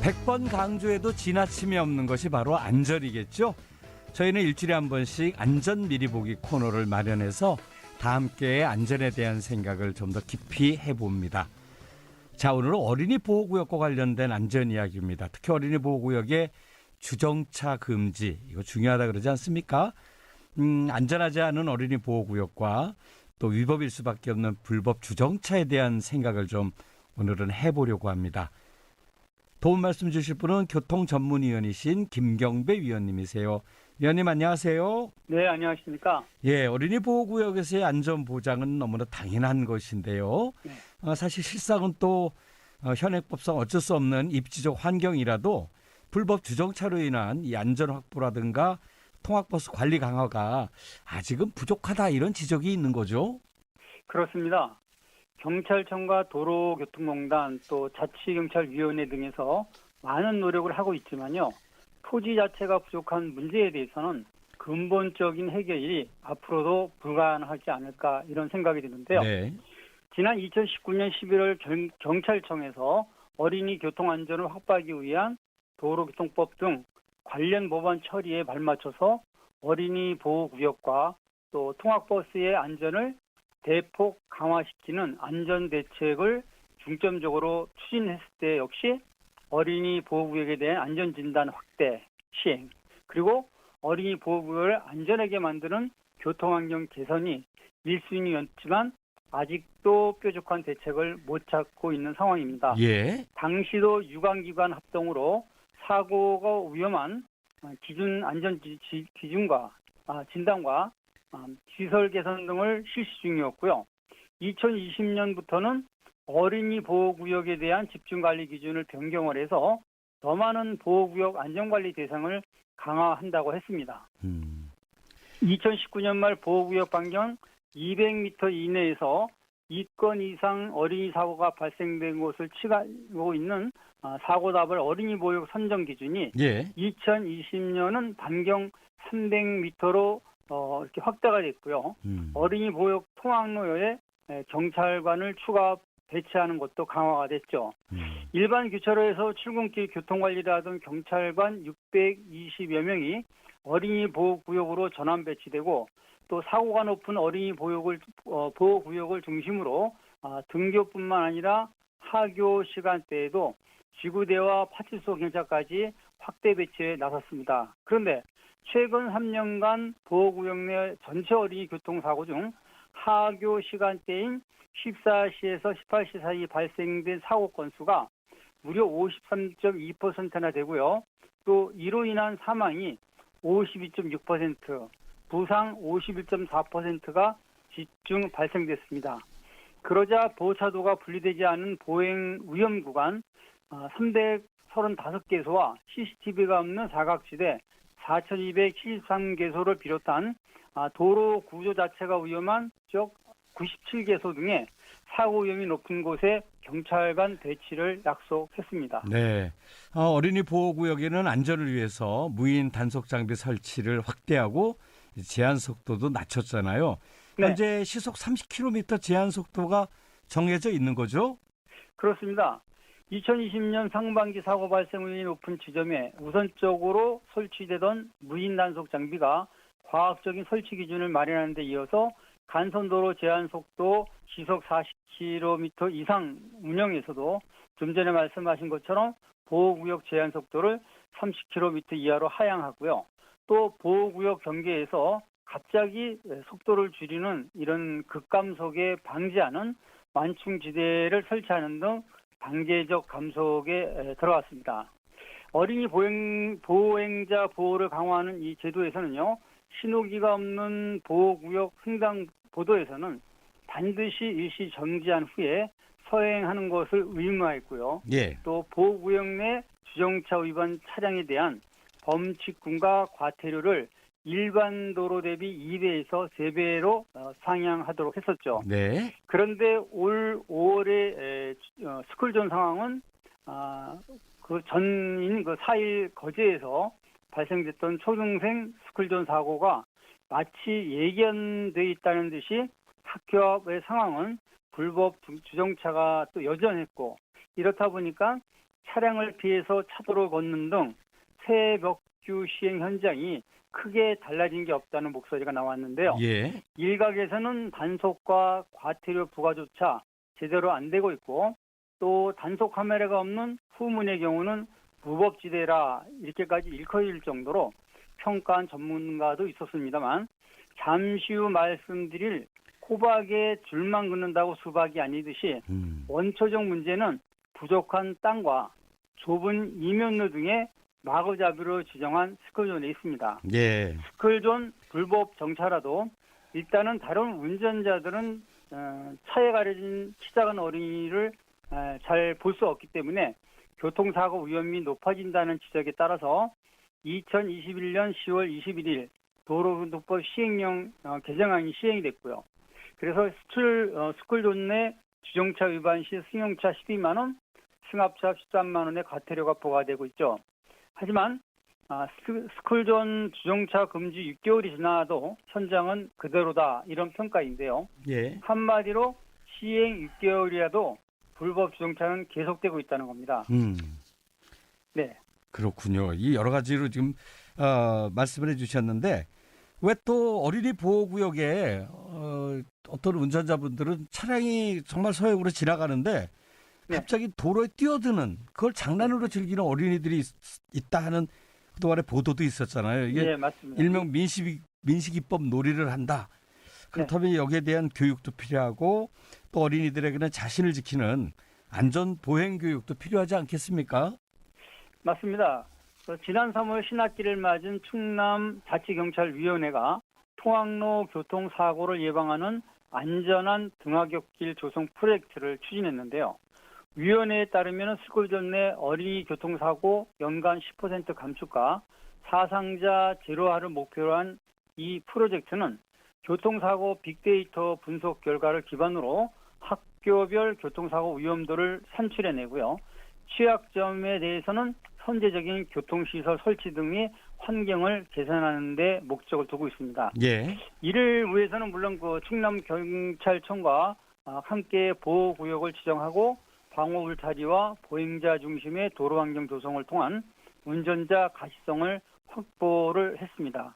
100번 강조해도 지나침이 없는 것이 바로 안전이겠죠. 저희는 일주일에 한 번씩 안전 미리 보기 코너를 마련해서 다 함께 안전에 대한 생각을 좀 더 깊이 해봅니다. 자, 오늘은 어린이 보호구역과 관련된 안전 이야기입니다. 특히 어린이 보호구역의 주정차 금지, 이거 중요하다 그러지 않습니까? 안전하지 않은 어린이 보호구역과 또 위법일 수밖에 없는 불법 주정차에 대한 생각을 좀 오늘은 해보려고 합니다. 도움 말씀 주실 분은 교통전문위원이신 김경배 위원님이세요. 위원님 안녕하세요. 네, 안녕하십니까. 예, 어린이 보호구역에서의 안전 보장은 너무나 당연한 것인데요. 네. 사실 실상은 또 현행법상 어쩔 수 없는 입지적 환경이라도 불법 주정차로 인한 이 안전 확보라든가 통학버스 관리 강화가 아직은 부족하다, 이런 지적이 있는 거죠. 그렇습니다. 경찰청과 도로교통공단 또 자치경찰위원회 등에서 많은 노력을 하고 있지만요. 토지 자체가 부족한 문제에 대해서는 근본적인 해결이 앞으로도 불가능하지 않을까, 이런 생각이 드는데요. 네. 지난 2019년 11월 경찰청에서 어린이 교통안전을 확보하기 위한 도로교통법 등 관련 법안 처리에 발맞춰서 어린이 보호구역과 또 통학버스의 안전을 대폭 강화시키는 안전대책을 중점적으로 추진했을 때 역시 어린이 보호구역에 대한 안전진단 확대, 시행, 그리고 어린이 보호구역을 안전하게 만드는 교통환경 개선이 1순위였지만 아직도 뾰족한 대책을 못 찾고 있는 상황입니다. 예. 당시도 유관기관 합동으로 사고가 위험한 기준 안전 기준과 진단과 시설 개선 등을 실시 중이었고요. 2020년부터는 어린이 보호구역에 대한 집중관리 기준을 변경을 해서 더 많은 보호구역 안전관리 대상을 강화한다고 했습니다. 2019년 말 보호구역 반경 200m 이내에서 2건 이상 어린이 사고가 발생된 것을 치고 있는 사고답을 어린이 보호구역 선정 기준이 예. 2020년은 반경 300m로 이렇게 확대가 됐고요. 어린이 보호구역 통학로에 경찰관을 추가 배치하는 것도 강화가 됐죠. 일반 교차로에서 출근길 교통관리를 하던 경찰관 620여 명이 어린이 보호구역으로 전환 배치되고 또 사고가 높은 어린이 보호구역을 중심으로 등교뿐만 아니라 하교 시간대에도 지구대와 파출소 경찰까지 확대 배치에 나섰습니다. 그런데 최근 3년간 보호구역 내 전체 어린이 교통사고 중 하교 시간대인 14시에서 18시 사이 발생된 사고 건수가 무려 53.2%나 되고요. 또 이로 인한 사망이 52.6%, 부상 51.4%가 집중 발생됐습니다. 그러자 보호차도가 분리되지 않은 보행 위험 구간 335개소와 CCTV가 없는 사각지대 4,273개소를 비롯한 도로 구조 자체가 위험한 지역 97개소 등의 사고 위험이 높은 곳에 경찰관 배치를 약속했습니다. 네. 어린이 보호구역에는 안전을 위해서 무인 단속 장비 설치를 확대하고 제한 속도도 낮췄잖아요. 네. 현재 시속 30km 제한 속도가 정해져 있는 거죠? 그렇습니다. 2020년 상반기 사고 발생률이 높은 지점에 우선적으로 설치되던 무인 단속 장비가 과학적인 설치 기준을 마련하는 데 이어서 간선도로 제한 속도 시속 40km 이상 운영에서도 좀 전에 말씀하신 것처럼 보호구역 제한 속도를 30km 이하로 하향하고요. 또 보호구역 경계에서 갑자기 속도를 줄이는 이런 급감속에 방지하는 완충지대를 설치하는 등 단계적 감속에 들어갔습니다. 어린이 보행자 보호를 강화하는 이 제도에서는요. 신호기가 없는 보호구역 횡단보도에서는 반드시 일시 정지한 후에 서행하는 것을 의무화했고요. 예. 또 보호구역 내 주정차 위반 차량에 대한 범칙금과 과태료를 일반 도로 대비 2배에서 3배로 상향하도록 했었죠. 네. 그런데 올 5월에 스쿨존 상황은 그 전인 그 4일 거제에서 발생됐던 초등생 스쿨존 사고가 마치 예견돼 있다는 듯이 학교 앞의 상황은 불법 주정차가 또 여전했고, 이렇다 보니까 차량을 피해서 차도로 걷는 등 새벽규 시행 현장이 크게 달라진 게 없다는 목소리가 나왔는데요. 예. 일각에서는 단속과 과태료 부과조차 제대로 안 되고 있고 또 단속 카메라가 없는 후문의 경우는 무법지대라 이렇게까지 일컬을 정도로 평가한 전문가도 있었습니다만 잠시 후 말씀드릴 호박에 줄만 긋는다고 수박이 아니듯이 원초적 문제는 부족한 땅과 좁은 이면로 등의 마구잡이로 지정한 스쿨존에 있습니다. 예. 스쿨존 불법 정차라도 일단은 다른 운전자들은 차에 가려진 키 작은 어린이를 잘 볼 수 없기 때문에 교통사고 위험이 높아진다는 지적에 따라서 2021년 10월 21일 도로교통법 시행령 개정안이 시행이 됐고요. 그래서 스쿨존 내 주정차 위반 시 승용차 12만 원, 승합차 13만 원의 과태료가 부과되고 있죠. 하지만 스쿨존 주정차 금지 6개월이 지나도 현장은 그대로다 이런 평가인데요. 예. 한마디로 시행 6개월이라도 불법 주정차는 계속되고 있다는 겁니다. 네. 그렇군요. 이 여러 가지로 지금 말씀을 해주셨는데 왜 또 어린이 보호구역에 어떤 운전자분들은 차량이 정말 서행으로 지나가는데 네. 갑자기 도로에 뛰어드는 그걸 장난으로 즐기는 어린이들이 있다 하는 그동안에 보도도 있었잖아요. 이게 예, 맞습니다. 일명 민식이법 놀이를 한다. 그렇다면 여기에 대한 교육도 필요하고 또 어린이들에게는 자신을 지키는 안전 보행 교육도 필요하지 않겠습니까? 맞습니다. 지난 3월 신학기를 맞은 충남자치경찰위원회가 통학로 교통사고를 예방하는 안전한 등하굣길 조성 프로젝트를 추진했는데요. 위원회에 따르면 스쿨존 내 어린이 교통사고 연간 10% 감축과 사상자 제로화를 목표로 한 이 프로젝트는 교통사고 빅데이터 분석 결과를 기반으로 학교별 교통사고 위험도를 산출해내고요. 취약점에 대해서는 선제적인 교통시설 설치 등의 환경을 개선하는 데 목적을 두고 있습니다. 예. 이를 위해서는 물론 충남경찰청과 함께 보호구역을 지정하고 방호 울타리와 보행자 중심의 도로환경 조성을 통한 운전자 가시성을 확보를 했습니다.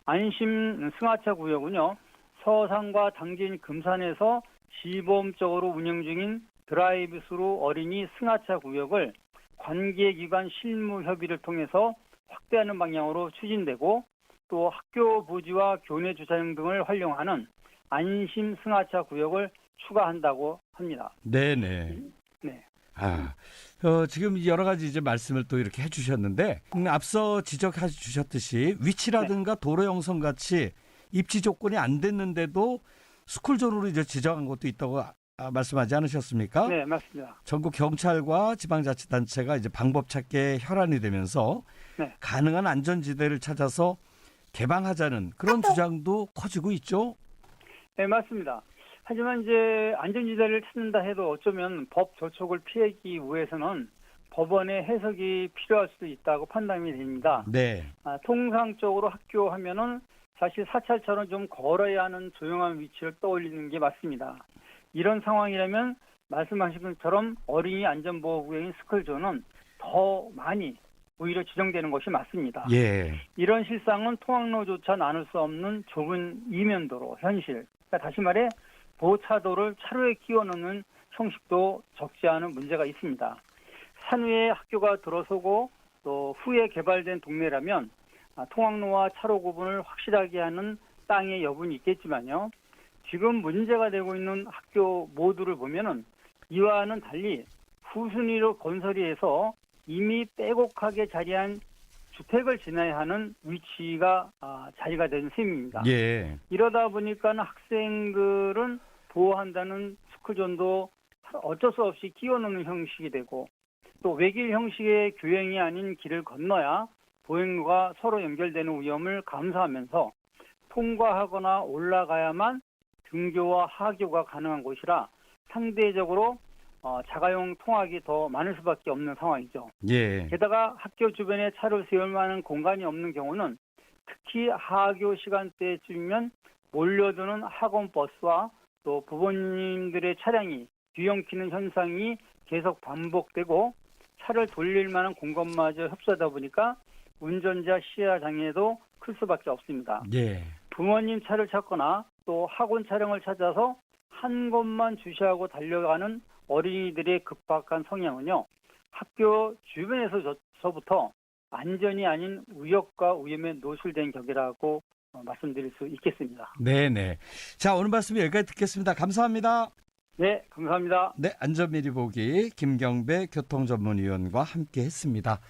안심 승하차 구역은요. 서산과 당진 금산에서 시범적으로 운영 중인 드라이브스루 어린이 승하차 구역을 관계기관 실무 협의를 통해서 확대하는 방향으로 추진되고 또 학교 부지와 교내 주차장 등을 활용하는 안심 승하차 구역을 추가한다고 합니다. 네네. 네. 지금 여러 가지 이제 말씀을 또 이렇게 해주셨는데 앞서 지적해 주셨듯이 위치라든가 도로 형성 같이 입지 조건이 안 됐는데도 스쿨존으로 이제 지정한 것도 있다고 말씀하지 않으셨습니까? 네, 맞습니다. 전국 경찰과 지방자치단체가 이제 방법 찾기에 혈안이 되면서 네. 가능한 안전지대를 찾아서 개방하자는 그런 주장도 커지고 있죠. 네, 맞습니다. 하지만 이제 안전지대를 찾는다 해도 어쩌면 법 저촉을 피하기 위해서는 법원의 해석이 필요할 수도 있다고 판단이 됩니다. 네. 통상적으로 학교 하면은 사실 사찰처럼 좀 걸어야 하는 조용한 위치를 떠올리는 게 맞습니다. 이런 상황이라면 말씀하신 것처럼 어린이 안전보호구역인 스쿨존은 더 많이 오히려 지정되는 것이 맞습니다. 예. 이런 실상은 통학로조차 나눌 수 없는 좁은 이면도로 현실. 그러니까 다시 말해 보차도를 차로에 끼워 넣는 형식도 적지 않은 문제가 있습니다. 산 위에 학교가 들어서고 또 후에 개발된 동네라면 통학로와 차로 구분을 확실하게 하는 땅의 여분이 있겠지만요. 지금 문제가 되고 있는 학교 모두를 보면은 이와는 달리 후순위로 건설이 해서 이미 빼곡하게 자리한 주택을 지나야 하는 위치가 자리가 된 셈입니다. 예. 이러다 보니까 학생들은 보호한다는 스쿨존도 어쩔 수 없이 끼워넣는 형식이 되고 또 외길 형식의 교행이 아닌 길을 건너야 보행로가 서로 연결되는 위험을 감수하면서 통과하거나 올라가야만 등교와 하교가 가능한 곳이라 상대적으로 자가용 통학이 더 많을 수밖에 없는 상황이죠. 예. 게다가 학교 주변에 차를 세울 만한 공간이 없는 경우는 특히 하교 시간대쯤이면 몰려드는 학원 버스와 또 부모님들의 차량이 뒤엉키는 현상이 계속 반복되고 차를 돌릴 만한 공간마저 협소하다 보니까 운전자 시야 장애도 클 수밖에 없습니다. 예. 부모님 차를 찾거나 또 학원 차량을 찾아서 한 곳만 주시하고 달려가는 어린이들의 급박한 성향은요. 학교 주변에서부터 안전이 아닌 위협과 위험에 노출된 격이라고 말씀드릴 수 있겠습니다. 네네. 자, 오늘 말씀 여기까지 듣겠습니다. 감사합니다. 네, 감사합니다. 네, 안전미리 보기 김경배 교통전문위원과 함께 했습니다.